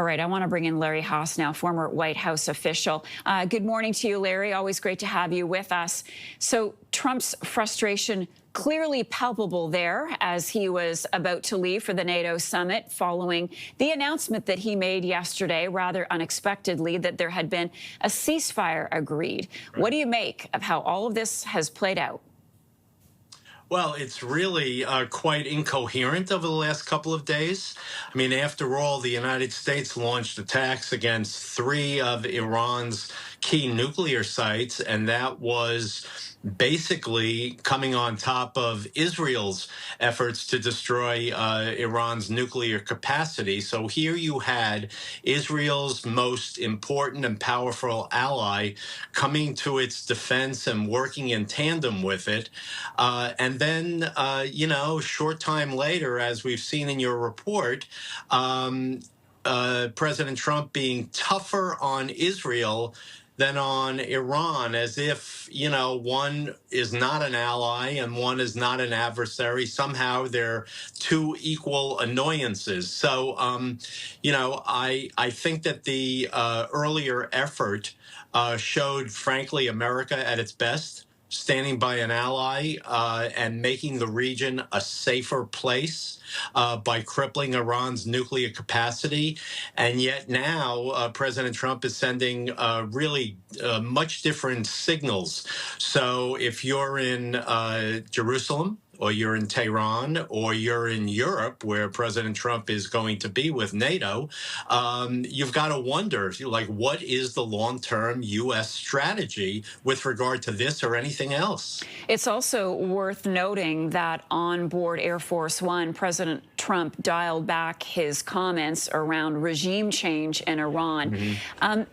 right, I want to bring in Larry Haas now, former White House official. Good morning to you, Larry. Always great to have you with us. So Trump's frustration clearly palpable there as he was about to leave for the NATO summit following the announcement that he made yesterday, rather unexpectedly, that there had been a ceasefire agreed. What do you make of how all of this has played out? Well, it's really quite incoherent over the last couple of days. I mean, after all, the United States launched attacks against three of Iran's key nuclear sites, and that was basically coming on top of Israel's efforts to destroy Iran's nuclear capacity. So here you had Israel's most important and powerful ally coming to its defense and working in tandem with it. And then, short time later, as we've seen in your report, President Trump being tougher on Israel than on Iran, as if, one is not an ally and one is not an adversary. Somehow they're two equal annoyances. So, I think that the earlier effort showed, frankly, America at its best, standing by an ally and making the region a safer place by crippling Iran's nuclear capacity. And yet now President Trump is sending really much different signals. So if you're in Jerusalem, or you're in Tehran, or you're in Europe, where President Trump is going to be with NATO, you've got to wonder, what is the long-term U.S. strategy with regard to this or anything else? It's also worth noting that on board Air Force One, President Trump dialed back his comments around regime change in Iran.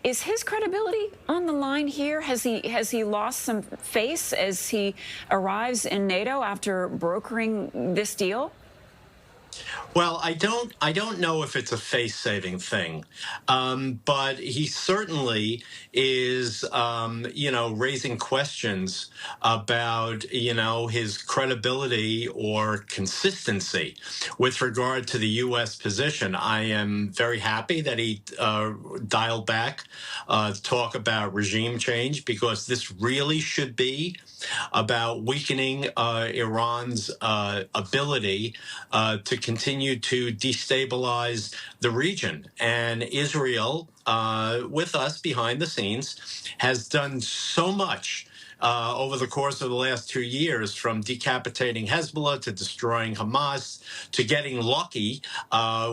Is his credibility on the line here? Has he lost some face as he arrives in NATO after brokering this deal? Well, I don't know if it's a face-saving thing, but he certainly is, raising questions about, his credibility or consistency with regard to the U.S. position. I am very happy that he dialed back talk about regime change, because this really should be about weakening Iran's ability to continue to destabilize the region. And Israel, with us behind the scenes, has done so much over the course of the last 2 years, from decapitating Hezbollah to destroying Hamas to getting lucky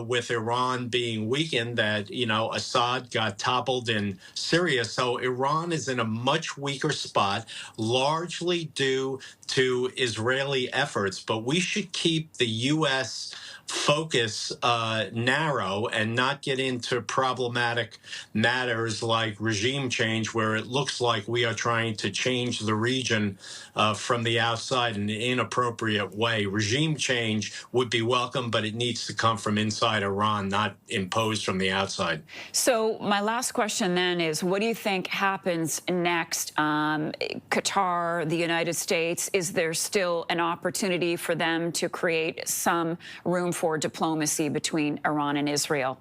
with Iran being weakened that, Assad got toppled in Syria. So Iran is in a much weaker spot, largely due to Israeli efforts. But we should keep the U.S. focus narrow and not get into problematic matters like regime change, where it looks like we are trying to change the region from the outside in an inappropriate way. Regime change would be welcome, but it needs to come from inside Iran, not imposed from the outside. So my last question then is, what do you think happens next? Qatar, the United States, is there still an opportunity for them to create some room for diplomacy between Iran and Israel?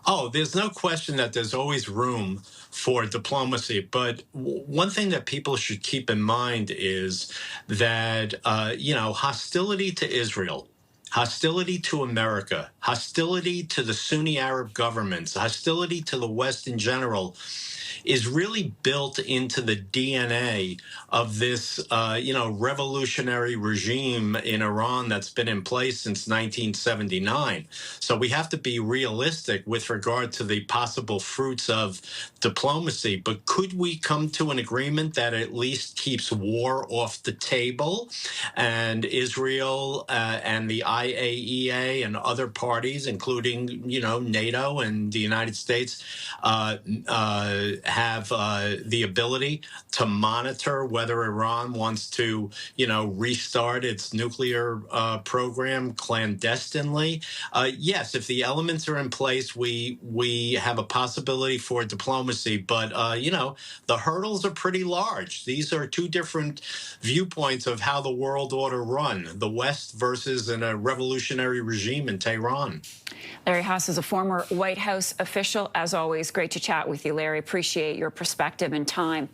Oh, there's no question that there's always room for diplomacy. But one thing that people should keep in mind is that, hostility to Israel, hostility to America, hostility to the Sunni Arab governments, hostility to the West in general is really built into the DNA of this, revolutionary regime in Iran that's been in place since 1979. So we have to be realistic with regard to the possible fruits of diplomacy. But could we come to an agreement that at least keeps war off the table, and Israel and the IAEA and other parties, including, NATO and the United States, have the ability to monitor whether Iran wants to, restart its nuclear program clandestinely? Yes, if the elements are in place, we have a possibility for diplomacy. But, the hurdles are pretty large. These are two different viewpoints of how the world ought to run: the West versus a revolutionary regime in Tehran. Larry Haas is a former White House official. As always, great to chat with you, Larry. Appreciate your perspective and time.